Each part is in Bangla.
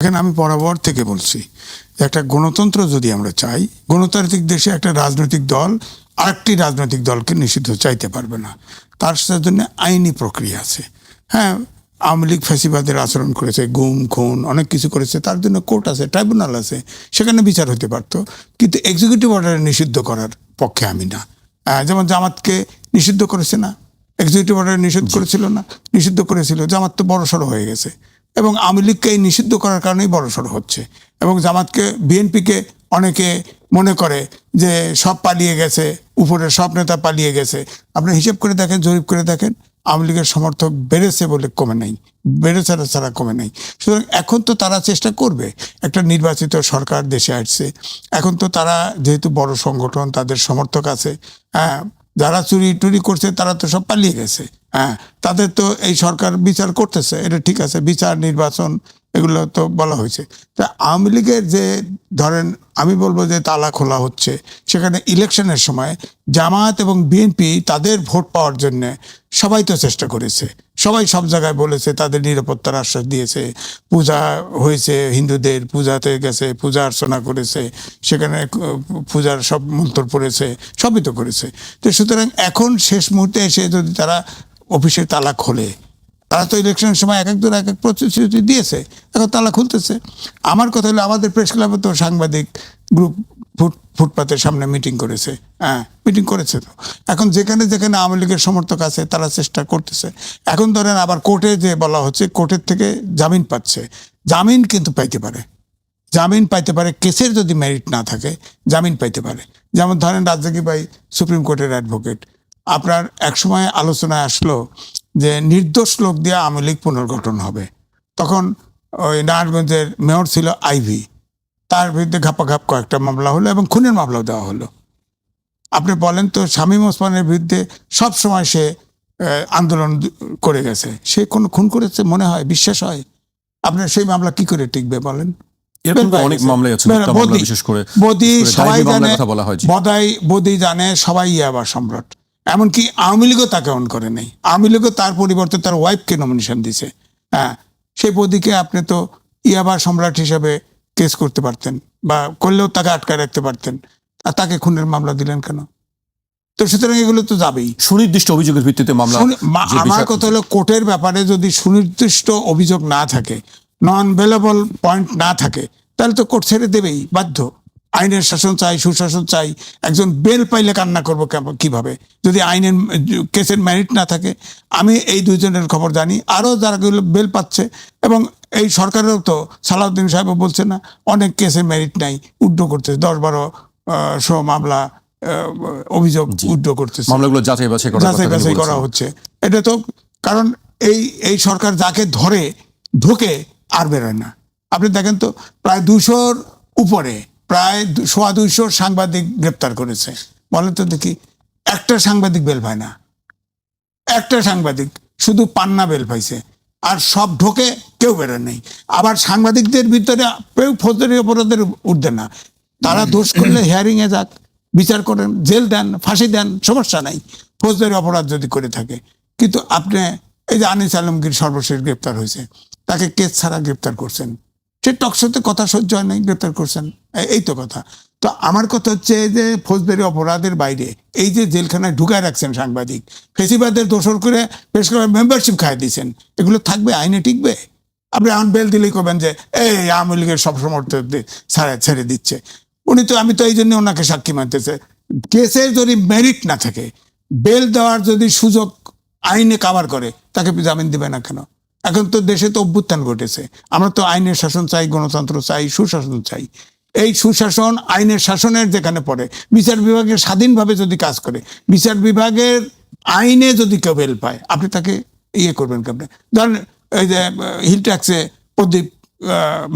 এখন আমি বরাবর থেকে বলছি একটা গণতন্ত্র যদি আমরা চাই, গণতান্ত্রিক দেশে একটা রাজনৈতিক দল আরেকটি রাজনৈতিক দলকে নিষিদ্ধ চাইতে পারবে না। তার জন্য আইনি প্রক্রিয়া আছে। হ্যাঁ, আওয়ামী লীগ ফ্যাসিবাদের আচরণ করেছে, গুম খুন অনেক কিছু করেছে, তার জন্য কোর্ট আছে, ট্রাইব্যুনাল আছে, সেখানে বিচার হতে পারতো। কিন্তু এক্সিকিউটিভ অর্ডারে নিষিদ্ধ করার পক্ষে আমি না। যেমন জামাতকে নিষিদ্ধ করেছে না, এক্সিকিউটিভ অর্ডারে নিষিদ্ধ করেছিল না, নিষিদ্ধ করেছিল। জামাত তো বড়সড় হয়ে গেছে এবং আওয়ামী লীগকে এই নিষিদ্ধ করার কারণেই বড়সড় হচ্ছে। এবং জামাতকে, বিএনপিকে অনেকে মনে করে যে সব পালিয়ে গেছে, উপরের সব নেতা পালিয়ে গেছে। আপনি হিসেব করে দেখেন, জরিপ করে দেখেন, আওয়ামী লীগের সমর্থক বেড়েছে বলে কমে নাই, বেড়েছে ছাড়া কমে নাই। সুতরাং এখন তো তারা চেষ্টা করবে, একটা নির্বাচিত সরকার দেশে আসছে, এখন তো তারা যেহেতু বড় সংগঠন, তাদের সমর্থক আছে। হ্যাঁ, যারা চুরি টুরি করছে তারা তো সব পালিয়ে গেছে। হ্যাঁ, তাদের তো এই সরকার বিচার করতেছে, এটা ঠিক আছে, বিচার নির্বাচন এগুলো তো বলা হয়েছে। তা আওয়ামী লীগের যে ধরেন আমি বলবো যে তালা খোলা হচ্ছে, সেখানে ইলেকশনের সময় জামাত এবং বিএনপি তাদের ভোট পাওয়ার জন্য সবাই তো চেষ্টা করেছে, সবাই সব জায়গায় বলেছে, তাদের নিরাপত্তার আশ্বাস দিয়েছে, পূজা হয়েছে, হিন্দুদের পূজাতে গেছে, পূজা অর্চনা করেছে, সেখানে পূজার সব মন্ত্র পড়েছে, সবই তো করেছে। তো সুতরাং এখন শেষ মুহূর্তে এসে যদি তারা অফিসের তালা খোলে, তারা তো ইলেকশনের সময় এক একজন এক এক প্রতিশ্রুতি দিয়েছে, এখন তালা খুলতেছে। আমার কথা হলো, আমাদের প্রেস ক্লাবে তো সাংবাদিক গ্রুপ ফুটপাতের সামনে মিটিং করেছে। হ্যাঁ, মিটিং করেছে তো। এখন যেখানে যেখানে আওয়ামী লীগের সমর্থক আছে তারা চেষ্টা করতেছে। এখন ধরেন আবার কোর্টে যে বলা হচ্ছে, কোর্টের থেকে জামিন পাচ্ছে, জামিন কিন্তু পাইতে পারে, জামিন পাইতে পারে, কেসের যদি মেরিট না থাকে জামিন পাইতে পারে। যেমন ধরেন রাজ্জাকি ভাই সুপ্রিম কোর্টের অ্যাডভোকেট, আপনার একসময় আলোচনায় আসলো যে নির্দোষ লোক দিয়ে আওয়ামী লীগ পুনর্গঠন হবে। তখন ওই নারায়ণগঞ্জের মেয়র ছিল আইভি, তার বিরুদ্ধে ঘাপাঘাপ কয়েকটা মামলা হলো এবং খুনের মামলাও দেওয়া হলো। আপনি বলেন তো, শামীম ওসমানের বিরুদ্ধে সব সময় সে আন্দোলন করে গেছে, সে কোনো খুন করেছে মনে হয়, বিশ্বাস হয়? আপনার সেই মামলা কি করে টিকবে বলেন? বদি জানে, সবাই ইয়াবা সম্রাট, এমনকি আওয়ামী লীগও তাকে অন করে নেই, আওয়ামী লীগও তার পরিবর্তে তার ওয়াইফকে নমিনেশন দিছে। হ্যাঁ, সেই বদিকে আপনি তো ইয়াবা সম্রাট হিসেবে কেস করতে পারতেন, বা করলেও তাকে আটকায় রাখতে পারতেন, আর তাকে খুনের মামলা দিলেন কেন? তো সুতরাং এগুলো তো যাবেই সুনির্দিষ্ট অভিযোগের ভিত্তিতে মামলা। আমার কথা হলো, কোর্টের ব্যাপারে যদি সুনির্দিষ্ট অভিযোগ না থাকে, নন বেলেবল পয়েন্ট না থাকে, তাহলে তো কোর্ট ছেড়ে দেবেই বাধ্য। আইনের শাসন চাই, সুশাসন চাই। একজন বেল পাইলে কান্না করবো কিভাবে যদি আইনের কেসের মেরিট না থাকে? আমি এই দুইজনের খবর জানি, আরও যারা বেল পাচ্ছে, এবং এই সরকারেও তো সালাউদ্দিন সাহেবও বলছে না, অনেক কেসের মেরিট নাই, উড্ড করতেছে, 10-12 মামলা অভিযোগ উড্ড করতেছে, মামলাগুলো যাচাই বাছাই করা হচ্ছে। এটা তো কারণ এই সরকার যাকে ধরে ঢোকে আর বেরোয় না। আপনি দেখেন তো, প্রায় 200-র উপরে, প্রায় 200 সাংবাদিক গ্রেপ্তার করেছে। বলেন তো দেখি, একটা সাংবাদিক বেল পায় না, একটা সাংবাদিক শুধু পান্না বেল পাইছে, আর সব ঢোকে, কেউ বেরোয় নেই। আবার সাংবাদিকদের ভিতরে কেউ ফৌজদারি অপরাধের ঊর্ধ্বে না, তারা দোষ করলে হিয়ারিং এ যাক, বিচার করেন, জেল দেন, ফাঁসি দেন, সমস্যা নাই, ফৌজদারি অপরাধ যদি করে থাকে। কিন্তু আপনি এই যে আনিস আলমগীর সর্বশেষ গ্রেপ্তার হয়েছে, তাকে কেস ছাড়া গ্রেপ্তার করছেন, সে টকশোতে কথা সহ্য হয় নাই, গ্রেপ্তার করছেন, এই তো কথা। তো আমার কথা হচ্ছে যে ফৌজদারি অপরাধের বাইরে এই যে জেলখানায় ঢুকায় রাখছেন সাংবাদিক, ফেসিবাদের দোষর করে প্রেস ক্লাবের মেম্বারশিপ খাইয়ে দিয়েছেন, এগুলো থাকবে? আইনে টিকবে? আপনি এখন বেল দিলেই করবেন যে এই আওয়ামী লীগের সব সমর্থক ছেড়ে দিচ্ছে। আমি তো এই জন্য ওনাকে সাক্ষী মানতেছে। কেসের যদি মেরিট না থাকে, বেল দেওয়ার যদি সুযোগ আইনে কাভার করে, তাকে জামিন দিবে না কেন? এখন তো দেশে তো অভ্যুত্থান ঘটেছে, আমরা তো আইনের শাসন চাই, গণতন্ত্র চাই, সুশাসন চাই। এই সুশাসন আইনের শাসনের যেখানে পড়ে, বিচার বিভাগের স্বাধীনভাবে যদি কাজ করে, বিচার বিভাগের আইনে যদি কেউ বেল পায়, আপনি তাকে ইয়ে করবেন কেমনে? ধরেন এই যে হিল ট্যাক্সে প্রদীপ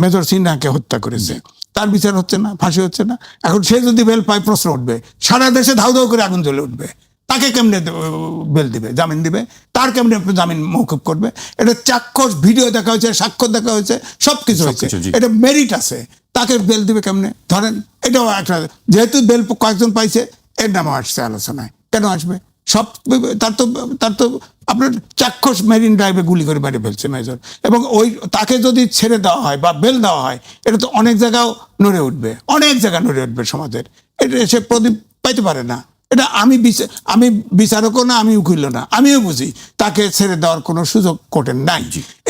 মেজর সিনহাকে হত্যা করেছে, তার বিচার হচ্ছে না, ফাঁসি হচ্ছে না। এখন সে যদি বেল পায়, প্রশ্ন উঠবে, সারা দেশে ধাউ ধাউ করে আগুন জ্বলে উঠবে, তাকে কেমনে বেল দিবে, জামিন দিবে? তার কেমনে জামিন মৌকুব করবে? এটা চাক্ষুষ ভিডিও দেখা হয়েছে, সাক্ষ্য দেখা হয়েছে, সবকিছু হয়েছে, এটা মেরিট আছে, তাকে বেল দিবে কেমনে? ধরেন এটাও একটা, যেহেতু বেল কয়েকজন পাইছে, এর নামও আসছে আলোচনায়, কেন আসবে? সব তার তো আপনার চাক্ষুষ মেরিন ড্রাইভে গুলি করে মেরে ফেলছে মেজর, এবং ওই তাকে যদি ছেড়ে দেওয়া হয় বা বেল দেওয়া হয়, এটা তো অনেক জায়গাও নড়ে উঠবে, অনেক জায়গা নড়ে উঠবে সমাজের। এটা সে প্রদীপ পাইতে পারে না। এটা আমি বিচারকও না, আমি উকিলও না, আমিও বুঝি তাকে ছেড়ে দেওয়ার কোনো সুযোগ কোর্টের নাই।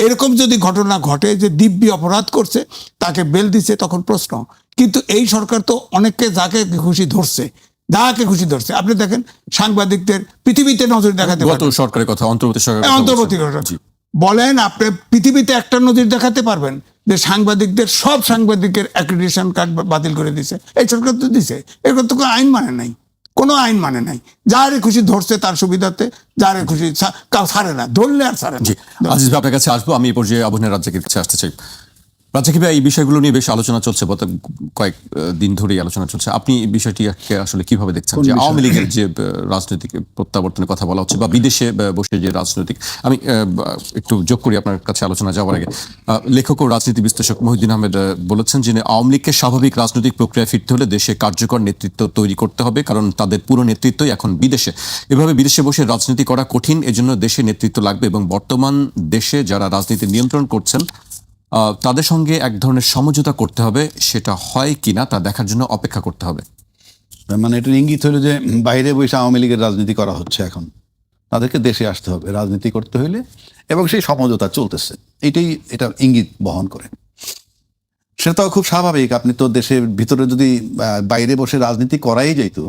এরকম যদি ঘটনা ঘটে যে দিব্যি অপরাধ করছে, তাকে বেল দিচ্ছে, তখন প্রশ্ন। কিন্তু এই সরকার তো অনেককে যাকে খুশি ধরছে, যাকে খুশি ধরছে। আপনি দেখেন সাংবাদিকদের পৃথিবীতে নজর দেখাতে গত সরকারের কথা, অন্তর্বর্তী সরকারের কথা অন্তর্বর্তী বলছেন। জি। বলেন, আপনি পৃথিবীতে একটা নজির দেখাতে পারবেন যে সব সাংবাদিকের অ্যাক্রিডিটেশন কার্ড বাতিল করে দিছে? এই সরকার তো দিছে। এরকম তো কোনো আইন মানে নাই, কোনো আইন মানে নাই। যারে খুশি ধরছে তার সুবিধাতে, যারে খুশি কাউ ছাড়ে না, ধরলে আর ছাড়ে না। জি, আজিজ ভাই, আপনার কাছে আসবো। আমি এই পর্যায়ে আবু হেনা রাজ্জাকের কাছে আসতে চাই। রাজ্জাক ভাই, এই বিষয়গুলো নিয়ে বেশ আলোচনা চলছে, গত কয়েক দিন ধরেই আলোচনা চলছে। আপনি এই বিষয়টিকে আসলে কিভাবে দেখছেন, যে আওয়ামী লীগের যে রাজনৈতিক প্রত্যাবর্তনের কথা বলা হচ্ছে, বা বিদেশে বসে যে রাজনৈতিক, আমি একটু যোগ করি আপনার কাছে আলোচনা যাওয়ার আগে। লেখক ও রাজনীতি বিশ্লেষক মহিউদ্দিন আহমেদ বলেছেন যে আওয়ামী লীগকে স্বাভাবিক রাজনৈতিক প্রক্রিয়ায় ফিরতে হলে দেশে কার্যকর নেতৃত্ব তৈরি করতে হবে, কারণ তাদের পুরো নেতৃত্বই এখন বিদেশে। এভাবে বিদেশে বসে রাজনীতি করা কঠিন, এজন্য দেশে নেতৃত্ব লাগবে, এবং বর্তমান দেশে যারা রাজনীতি নিয়ন্ত্রণ করছেন তাদের সঙ্গে এক ধরনের সমঝোতা করতে হবে। সেটা হয় কিনা তা দেখার জন্য অপেক্ষা করতে হবে। মানে এটার ইঙ্গিত হলো যে বাইরে বসে আওয়ামী লীগের রাজনীতি করা হচ্ছে, এখন তাদেরকে দেশে আসতে হবে রাজনীতি করতে হইলে, এবং সেই সমঝোতা চলতেছে। এটা ইঙ্গিত বহন করে। সেটাও খুব স্বাভাবিক। আপনি তো দেশের ভিতরে যদি বাইরে বসে রাজনীতি করাই যাইতো,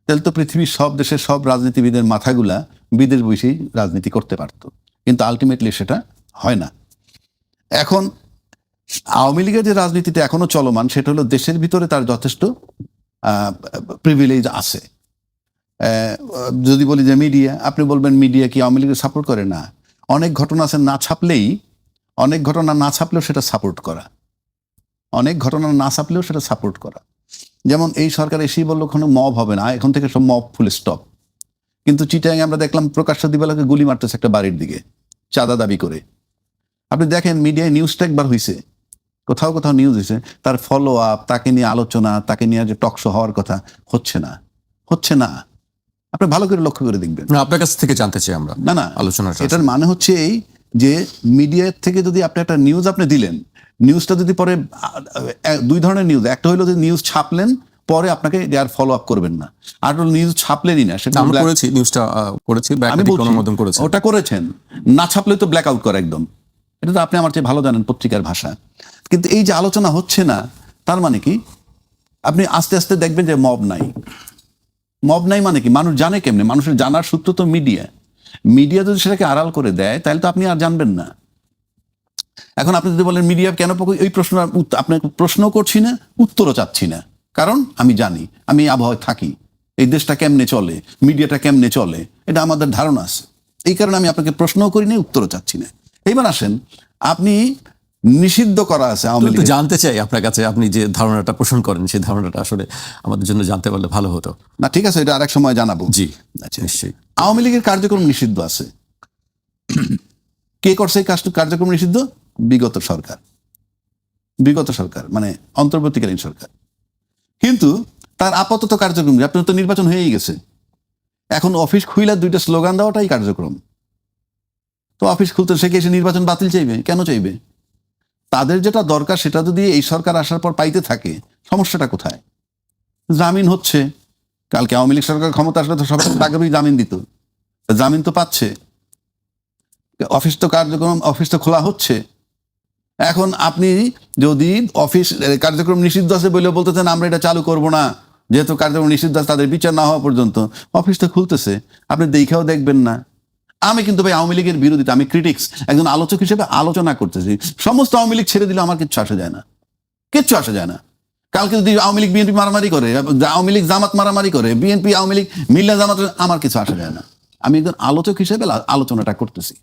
তাহলে তো পৃথিবীর সব দেশের সব রাজনীতিবিদের মাথাগুলা বিদেশ বসেই রাজনীতি করতে পারতো, কিন্তু আলটিমেটলি সেটা হয় না। এখন আওয়ামী লীগের যে রাজনীতিটা এখনো চলমান, সেটা হলো দেশের ভিতরে তার যথেষ্ট প্রিভিলেজ আছে। যদি বলি যে মিডিয়া, আপনি বলবেন মিডিয়া কি আওয়ামী লীগের সাপোর্ট করে? না, অনেক ঘটনা আছে অনেক ঘটনা না ছাপলেও সেটা সাপোর্ট করা, যেমন এই সরকার এসেই বললো কোনো মব হবে না, এখন থেকে সব মব ফুল স্টপ। কিন্তু চিটাগাং আমরা দেখলাম প্রকাশ্য দিবালোকে গুলি মারতেছে একটা বাড়ির দিকে চাঁদা দাবি করে। আপনি দেখেন মিডিয়ায় নিউজটা একবার হয়েছে, কোথাও নিউজ হয়েছে, তার ফলো আপ, তাকে নিয়ে আলোচনা, তাকে নিয়ে যে টকশো হওয়ার কথা হচ্ছে না। আপনি ভালো করে লক্ষ্য করে দেখবেন। না, আপনার কাছ থেকে জানতে চাই আমরা। না আলোচনা, এটার মানে হচ্ছে এই যে মিডিয়ার থেকে যদি আপনি একটা নিউজ আপনি দিলেন, নিউজটা যদি পরে দুই ধরনের নিউজ, একটা হলো যে নিউজ ছাপলেন, পরে আপনাকে আর ফলো আপ করবেন না, আর নিউজ ছাপলেনই না, সেটা আমরা করেছি, নিউজটা করেছি, আমি অনুমোদন করেছি, ওটা করেছেন, না ছাপলে তো ব্ল্যাক আউট করে একদম। এটা তো আপনি আমার চেয়ে ভালো জানেন পত্রিকার ভাষা। কিন্তু এই যে আলোচনা হচ্ছে না, তার মানে কি? আপনি আস্তে আস্তে দেখবেন যে মব নাই মানে কি? মানুষ জানে কেমনে? মানুষের জানার সূত্র তো মিডিয়া যদি সেটাকে আড়াল করে দেয়, তাহলে তো আপনি আর জানবেন না। এখন আপনি যদি বলেন মিডিয়া কেন, এই প্রশ্ন আপনাকে প্রশ্ন করছি না, উত্তরও চাচ্ছি না, কারণ আমি জানি, আমি আবহাওয়ায় থাকি, এই দেশটা কেমনে চলে, মিডিয়াটা কেমনে চলে, এটা আমাদের ধারণা আছে। এই কারণে আমি আপনাকে প্রশ্নও করি না, উত্তরও চাচ্ছি না। এইবার আসেন, আপনি নিষিদ্ধ করা আছে আওয়ামী লীগ। জানতে চাই আপনার কাছে, আপনি যে ধারণাটা পোষণ করেন, সেই ধারণাটা আসলে আমাদের জন্য জানতে পারলে ভালো হতো। না, ঠিক আছে, এটা আরেক সময় জানাবো। জি, আচ্ছা, নিশ্চয়ই। আওয়ামী লীগের কার্যক্রম নিষিদ্ধ আছে। কে করছে এই কার্যক্রম নিষিদ্ধ? বিগত সরকার, মানে অন্তর্বর্তীকালীন সরকার। কিন্তু তার আপাতত কার্যক্রম, আপনার তো নির্বাচন হয়েই গেছে, এখন অফিস খুইলা দুইটা স্লোগান দেওয়াটাই কার্যক্রম। তো অফিস খুলতে সে এসে নির্বাচন বাতিল চাইবে কেন? চাইবে তাদের যেটা দরকার, সেটা যদি এই সরকার আসার পর পাইতে থাকে, সমস্যাটা কোথায়? জামিন হচ্ছে। কালকে আওয়ামী লীগ সরকার ক্ষমতা আসলে তো সবাই আগেই জামিন দিত, জামিন তো পাচ্ছে। অফিস তো খোলা হচ্ছে। এখন আপনি যদি অফিস কার্যক্রম নিষিদ্ধ আছে বলে বলতেছেন আমরা এটা চালু করব না, যেহেতু কার্যক্রম নিষিদ্ধ আছে, তাদের বিচার না হওয়া পর্যন্ত অফিস তো খুলতেছে, আপনি দেখেও দেখবেন না। আমি কিন্তু ভাই আওয়ামী লীগের বিরোধিতা, আমি ক্রিটিক্স, একজন আলোচক হিসেবে আলোচনা করতেছি। সমস্ত আওয়ামী লীগ ছেড়ে দিলে আমার কিচ্ছু আসে যায় না। কালকে যদি আওয়ামী লীগ বিএনপি মারামারি করে, আওয়ামী লীগ জামাত মারামারি করে, বিএনপি আওয়ামী লীগ মিল্লা জামাত, আমার কিছু আসে যায় না। আমি একজন আলোচক হিসেবে আলোচনাটা করতেছি।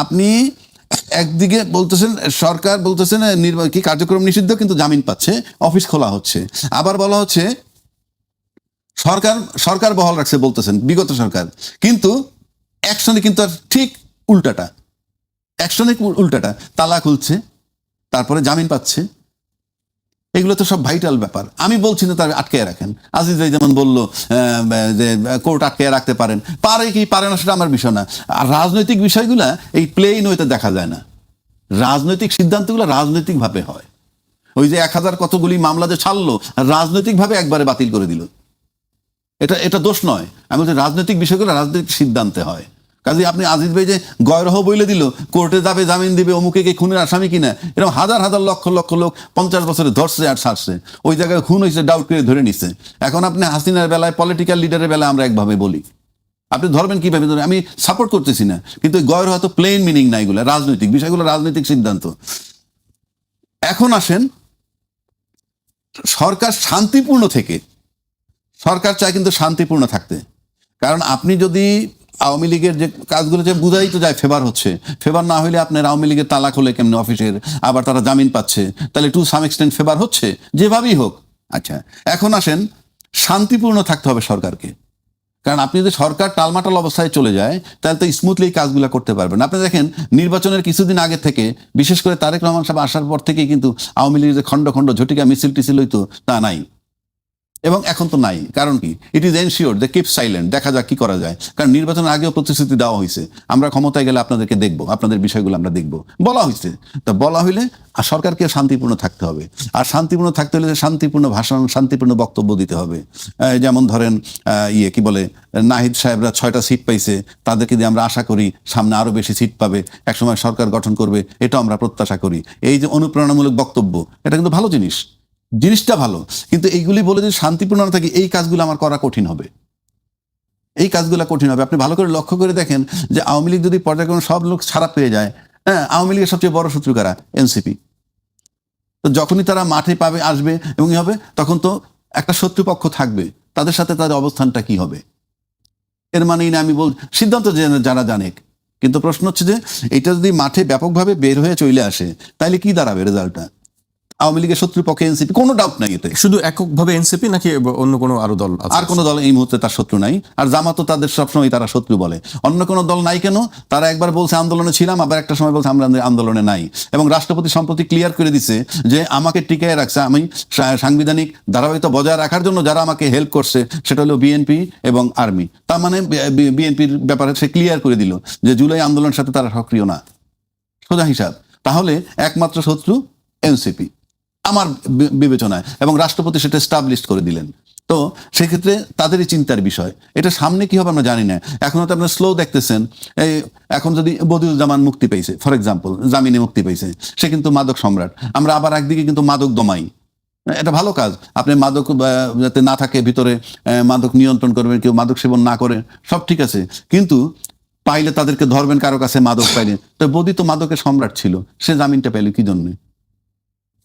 আপনি একদিকে বলতেছেন, সরকার বলতেছেন কি কার্যক্রম নিষিদ্ধ, কিন্তু জামিন পাচ্ছে, অফিস খোলা হচ্ছে। আবার বলা হচ্ছে সরকার বহাল রাখছে, বলতেছেন বিগত সরকার, কিন্তু অ্যাকশনে কিন্তু আর ঠিক উল্টাটা। তালা খুলছে, তারপরে জামিন পাচ্ছে, এগুলো তো সব ভাইটাল ব্যাপার। আমি বলছি না তার আটকে রাখেন। আজিজ ভাই যেমন বললো যে কোর্ট আটকে রাখতে পারেন, পারে কি পারে না সেটা আমার বিষয় না। আর রাজনৈতিক বিষয়গুলা এই প্লেইন ওয়েতে দেখা যায় না। রাজনৈতিক সিদ্ধান্তগুলো রাজনৈতিকভাবে হয়। ওই যে 1000 কতগুলি মামলা যে ছাড়লো, রাজনৈতিকভাবে একবারে বাতিল করে দিল, এটা দোষ নয়। আমি বলছি রাজনৈতিক বিষয়গুলো রাজনৈতিক সিদ্ধান্তে হয়। কাজে আপনি আজিজ ভাই যে গয়রহ বইলে দিল, কোর্টে যাবে, জামিন দিবে, অমুকে কে খুনের আসামি কিনা, এরকম হাজার হাজার লক্ষ লক্ষ লোক 50 বছরে ধরছে আর ছাড়ছে, ওই জায়গায় খুন হয়েছে ডাউট করে ধরে নিচ্ছে। এখন আপনি হাসিনার বেলায়, পলিটিক্যাল লিডারের বেলায় আমরা একভাবে বলি, আপনি ধরবেন কিভাবে? আমি সাপোর্ট করতেছি না, কিন্তু গয়রহ তো প্লেন মিনিং না, এগুলো রাজনৈতিক বিষয়গুলো, রাজনৈতিক সিদ্ধান্ত। এখন আসেন সরকার শান্তিপূর্ণ থেকে, সরকার চায় কিন্তু শান্তিপূর্ণ থাকতে। কারণ আপনি যদি আওয়ামী লীগের যে কাজগুলো যে বুঝাই তো যায় ফেভার হচ্ছে, ফেভার না হইলে আপনার আওয়ামী লীগের তালা খোলে কেমনি অফিসের, আবার তারা জামিন পাচ্ছে, তাহলে টু সাম এক্সটেন্ট ফেভার হচ্ছে, যেভাবেই হোক। আচ্ছা, এখন আসেন শান্তিপূর্ণ থাকতে হবে সরকারকে। কারণ আপনি যদি সরকার টালমাটাল অবস্থায় চলে যায়, তাহলে তো স্মুথলি এই কাজগুলো করতে পারবেন। আপনি দেখেন নির্বাচনের কিছুদিন আগে থেকে, বিশেষ করে তারেক রহমান সাহেব আসার পর থেকেই কিন্তু আওয়ামী লীগের যে খণ্ড খণ্ড ঝটিকা মিছিল টিছিল হইতো, তা নাই, এবং এখন তো নাই। কারণ কি? It is ensure they keep silent, দেখা যাক কি করা যায়। কারণ নির্বাচনের আগেও প্রতিশ্রুতি দেওয়া হয়েছে, আমরা ক্ষমতায় গেলে আপনাদেরকে দেখবো, আপনাদের বিষয়গুলো আমরা দেখবো, বলা হয়েছে। তা বলা হইলে আর সরকারকে শান্তিপূর্ণ থাকতে হবে। আর শান্তিপূর্ণ থাকতে হলে শান্তিপূর্ণ ভাষণ, শান্তিপূর্ণ বক্তব্য দিতে হবে। যেমন ধরেন কি বলে, নাহিদ সাহেবরা 6টা সিট পাইছে, তাদেরকে দিয়ে আমরা আশা করি সামনে আরো বেশি সিট পাবে, একসময় সরকার গঠন করবে, এটা আমরা প্রত্যাশা করি। এই যে অনুপ্রেরণামূলক বক্তব্য, এটা কিন্তু ভালো জিনিস, জিনিসটা ভালো, কিন্তু এইগুলি বলে যদি শান্তিপূর্ণ না থাকে, এই কাজগুলো আমার করা কঠিন হবে, এই কাজগুলো কঠিন হবে। আপনি ভালো করে লক্ষ্য করে দেখেন যে আওয়ামী লীগ যদি পর্যায়ক্রমে সব লোক ছাড়া পেয়ে যায়, হ্যাঁ, আওয়ামী লীগের সবচেয়ে বড় শত্রু কারা? এনসিপি। তো যখনই তারা মাঠে পাবে, আসবে এবং হবে, তখন তো একটা শত্রুপক্ষ থাকবে, তাদের সাথে তাদের অবস্থানটা কি হবে? এর মানেই না আমি সিদ্ধান্ত যারা জানেক, কিন্তু প্রশ্ন হচ্ছে যে এটা যদি মাঠে ব্যাপকভাবে বের হয়ে চলে আসে, তাহলে কি দাঁড়াবে রেজাল্টটা? আওয়ামী লীগের শত্রুপক্ষে এনসিপি, কোনো ডাউট নাই এতে। শুধু এককভাবে এনসিপি নাকি অন্য কোনো আরো দল আছে? আর কোনো দল এই মুহূর্তে তার শত্রু নাই। আর জামাতও তাদের সবসময় তারা শত্রু বলে। অন্য কোনো দল নাই কেন? তারা একবার বলছে আন্দোলনে ছিলাম, আবার একটা সময় বলছে আমরা আন্দোলনে নাই। এবং রাষ্ট্রপতি সম্প্রতি ক্লিয়ার করে দিছে যে আমাকে টিকায় রাখছে, আমি সাংবিধানিক ধারাবাহিকতা বজায় রাখার জন্য যারা আমাকে হেল্প করছে সেটা হলো বিএনপি এবং আর্মি। তার মানে বিএনপির ব্যাপারে সে ক্লিয়ার করে দিল যে জুলাই আন্দোলনের সাথে তারা সক্রিয় না, সোজা হিসাব। তাহলে একমাত্র শত্রু এনসিপি আমার বিবেচনায়, এবং রাষ্ট্রপতি সেটা এস্টাবলিশ করে দিলেন। তো সেক্ষেত্রে তাদেরই চিন্তার বিষয়। এটা সামনে কি হবে আমরা জানি না। এখন তো আপনারা স্লো দেখতেছেন, এই এখন যদি বদিউজ্জামান মুক্তি পেয়েছে, ফর এক্সাম্পল, জামিনে মুক্তি পেয়েছে, সে কিন্তু মাদক সম্রাট। আমরা আবার একদিকে কিন্তু মাদক দমাই, এটা ভালো কাজ। আপনি মাদক যাতে না থাকে ভিতরে, মাদক নিয়ন্ত্রণ করবেন, কেউ মাদক সেবন না করে, সব ঠিক আছে, কিন্তু পাইলে তাদেরকে ধরবেন কারো কাছে মাদক পাইলে। তো বদি তো মাদকের সম্রাট ছিল, সে জামিনটা পেল কি জন্য?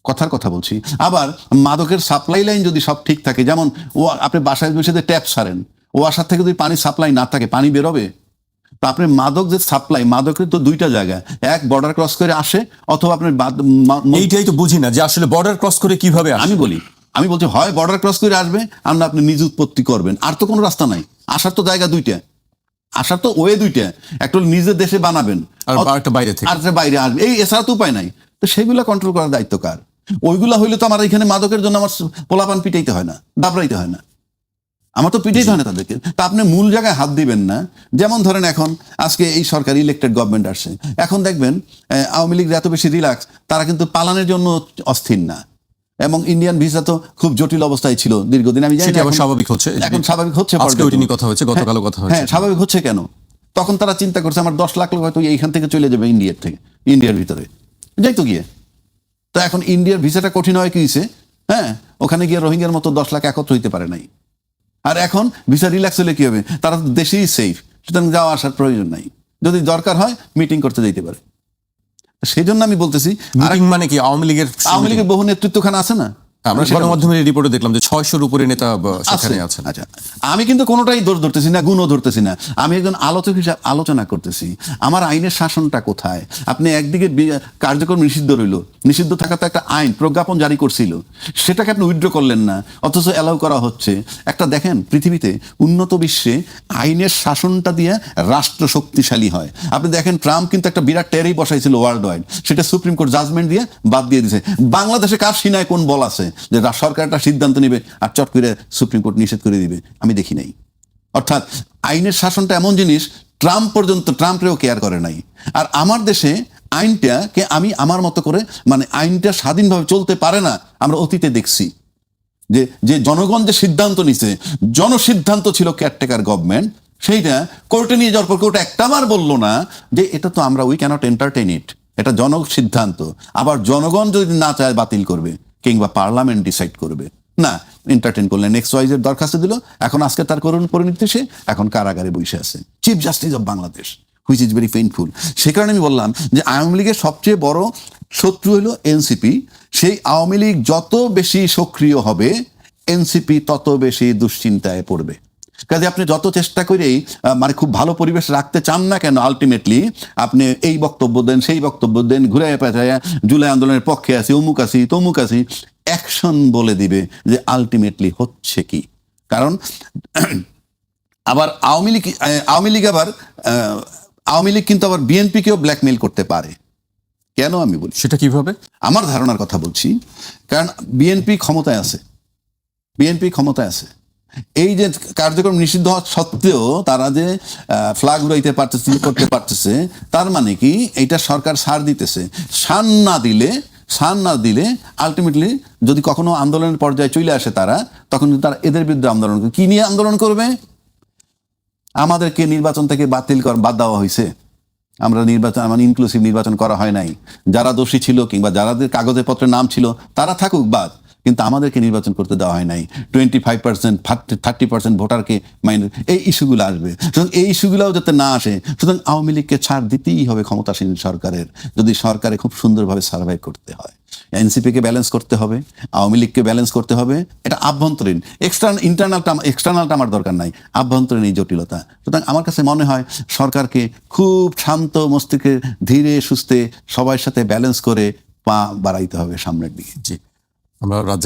কথার কথা বলছি। আবার মাদকের সাপ্লাই লাইন যদি সব ঠিক থাকে, যেমন ও আপনি বাসায় বসে যে ট্যাপ সারেন, ও আসার থেকে যদি পানি সাপ্লাই না থাকে, পানি বেরোবে? তো আপনি মাদক যে সাপ্লাই, মাদকের তো দুইটা জায়গা, এক বর্ডার ক্রস করে আসে, অথবা আপনি এইটাই তো বুঝি না যে আসলে বর্ডার ক্রস করে কিভাবে আসে। আমি বলছি হয় বর্ডার ক্রস করে আসবে, আর না আপনি নিজ উৎপত্তি করবেন, আর তো কোনো রাস্তা নাই। আসার তো জায়গা দুইটা, আসার তো ওয়ে দুইটা, একটা নিজের দেশে বানাবেন, আর একটা বাইরে থেকে, আর বাইরে আসবে, এই এছাড়া তো উপায় নাই। তো সেগুলা কন্ট্রোল করার দায়িত্ব কার? ওইগুলা হইলে তো আমার এখানে মাদকের জন্য আমার পোলাপান পিটাইতে হয় না, দাবড়াইতে হয় না, আমার তো পিটাইতে হয় না তাদেরকে। তা আপনি মূল জায়গায় হাত দিবেন না। যেমন ধরেন এখন আজকে এই সরকার ইলেক্টেড গভর্নমেন্ট আসছে, এখন দেখবেন আওয়ামী লীগ এত বেশি রিল্যাক্স, তারা কিন্তু পালানের জন্য অস্থির না। এবং ইন্ডিয়ান ভিসা তো খুব জটিল অবস্থায় ছিল দীর্ঘদিন, আমি জানি স্বাভাবিক হচ্ছে, এখন স্বাভাবিক হচ্ছে, কথা হচ্ছে, গতকালও কথা হচ্ছে। হ্যাঁ, স্বাভাবিক হচ্ছে কেন? তখন তারা চিন্তা করছে আমার 10 লাখ লোক হয়তো এইখান থেকে চলে যাবে ইন্ডিয়ার ভিতরে যাইতো গিয়ে। তো এখন ইন্ডিয়ার ভিসাটা কঠিন হয় কি হয়েছে, হ্যাঁ, ওখানে গিয়ে রোহিঙ্গার মতো 10 লাখ একত্র হইতে পারে নাই। আর এখন ভিসা রিল্যাক্স হলে কি হবে? তারা তো দেশেই সেফ, সুতরাং যাওয়া আসার প্রয়োজন নাই, যদি দরকার হয় মিটিং করতে যেতে পারে। সেই জন্য আমি বলতেছি, মানে কি আওয়ামী লীগের বহু নেতৃত্বখানা আছে না, আমরা গণমাধ্যমের রিপোর্টে দেখলাম যে 600-র উপরে নেতা সেখানে আছেন। আচ্ছা, আমি কিন্তু কোনোটাই দোষ ধরতেছি না, গুণও ধরতেছি না, আমি একজন আলোচক হিসাবে আলোচনা করতেছি আমার আইনের শাসনটা কোথায়। আপনি একদিকে কার্যক্রম নিষিদ্ধ রইল, নিষিদ্ধ থাকা তো একটা আইন, প্রজ্ঞাপন জারি করছিল, সেটাকে আপনি উইথড্র করলেন না, অথচ অ্যালাউ করা হচ্ছে। একটা দেখেন, পৃথিবীতে উন্নত বিশ্বে আইনের শাসনটা দিয়ে রাষ্ট্র শক্তিশালী হয়। আপনি দেখেন ট্রাম্প কিন্তু একটা বিরাট টেরই বসাইছিল ওয়ার্ল্ড ওয়াইড, সেটা সুপ্রিম কোর্ট জাজমেন্ট দিয়ে বাদ দিয়ে দিয়েছে। বাংলাদেশে কার সিনায় কোন বল আছে যে সরকার একটা সিদ্ধান্ত নেবে আর চট করে সুপ্রিম কোর্ট নিষেধ করে দিবে, আমি দেখি নাই। অর্থাৎ আইনের শাসনটা এমন জিনিস, ট্রাম্পরেও কেয়ার করে নাই। আর আমার দেশে আইনটাকে আমি আমার মতো করে, মানে আইনটা স্বাধীনভাবে চলতে পারে না। আমরা অতীতে দেখছি যে জনগণ যে সিদ্ধান্ত নিছে, জনসিদ্ধান্ত ছিল কেয়ারটেকার গভর্নমেন্ট, সেইটা কোর্টে নিয়ে যাওয়ার পর কোর্ট একটাবার বললো না যে এটা তো আমরা উই ক্যানট এন্টারটেইন ইট, এটা জনসিদ্ধান্ত। আবার জনগণ যদি না চায় বাতিল করবে, কিংবা পার্লামেন্ট ডিসাইড করবে। না, এন্টারটেইন করলেন, XYZ দরখাস্ত দিল, এখন আজকে তার করুণ পরিণতি সে এখন কারাগারে বসে আছে, chief justice of Bangladesh, which is very painful. সে কারণে আমি বললাম যে আওয়ামী লীগের সবচেয়ে বড় শত্রু হলো এনসিপি। সেই আওয়ামী লীগ যত বেশি সক্রিয় হবে, এনসিপি তত বেশি দুশ্চিন্তায় পড়বে। কাজে আপনি যত চেষ্টা করেই মানে খুব ভালো পরিবেশ রাখতে চান না কেন, আলটিমেটলি আপনি এই বক্তব্য দেন, সেই বক্তব্য দেন, ঘুরে পেঁচায় জুলাই আন্দোলনের পক্ষে আছি, অমুক আছি, তমুক আছি, অ্যাকশন বলে দিবে যে আলটিমেটলি হচ্ছে কি। কারণ আবার আওয়ামী লীগ কিন্তু আবার বিএনপিকেও ব্ল্যাকমেইল করতে পারে। কেন আমি বলি, সেটা কিভাবে? আমার ধারণার কথা বলছি। কারণ বিএনপি ক্ষমতায় আছে, এই যে কার্যক্রম নিষিদ্ধ হওয়া সত্ত্বেও তারা যে ফ্ল্যাগ উড়াইতে পারতেছে, করতে পারতেছে, তার মানে কি এইটা সরকার ছাড় দিতেছে। ছাড় না দিলে আলটিমেটলি যদি কখনো আন্দোলনের পর্যায়ে চলে আসে তারা, তখন কিন্তু তারা এদের বিরুদ্ধে আন্দোলন করবে। কি নিয়ে আন্দোলন করবে? আমাদেরকে নির্বাচন থেকে বাদ দেওয়া হয়েছে, আমরা ইনক্লুসিভ নির্বাচন করা হয় নাই, যারা দোষী ছিল কিংবা যাদের কাগজে পত্রে নাম ছিল তারা থাকুক বাদ, কিন্তু আমাদেরকে নির্বাচন করতে দেওয়া হয় নাই। 25%, 30% ভোটারকে এই ইস্যুগুলো আসবে। সুতরাং এই ইস্যুগুলোও যাতে না আসে, সুতরাং আওয়ামী লীগকে ছাড় দিতেই হবে ক্ষমতাসীন সরকারের, যদি সরকারে খুব সুন্দরভাবে সার্ভাইভ করতে হয়। এনসিপিকে ব্যালেন্স করতে হবে, আওয়ামী লীগকে ব্যালেন্স করতে হবে। এটা আভ্যন্তরীণ, এক্সটার্নালটা আমার দরকার নাই, আভ্যন্তরীণ এই জটিলতা। সুতরাং আমার কাছে মনে হয় সরকারকে খুব শান্ত মস্তিষ্কে ধীরে সুস্থে সবার সাথে ব্যালেন্স করে পা বাড়াইতে হবে সামনের দিকে। জি, আমরা রাজ্য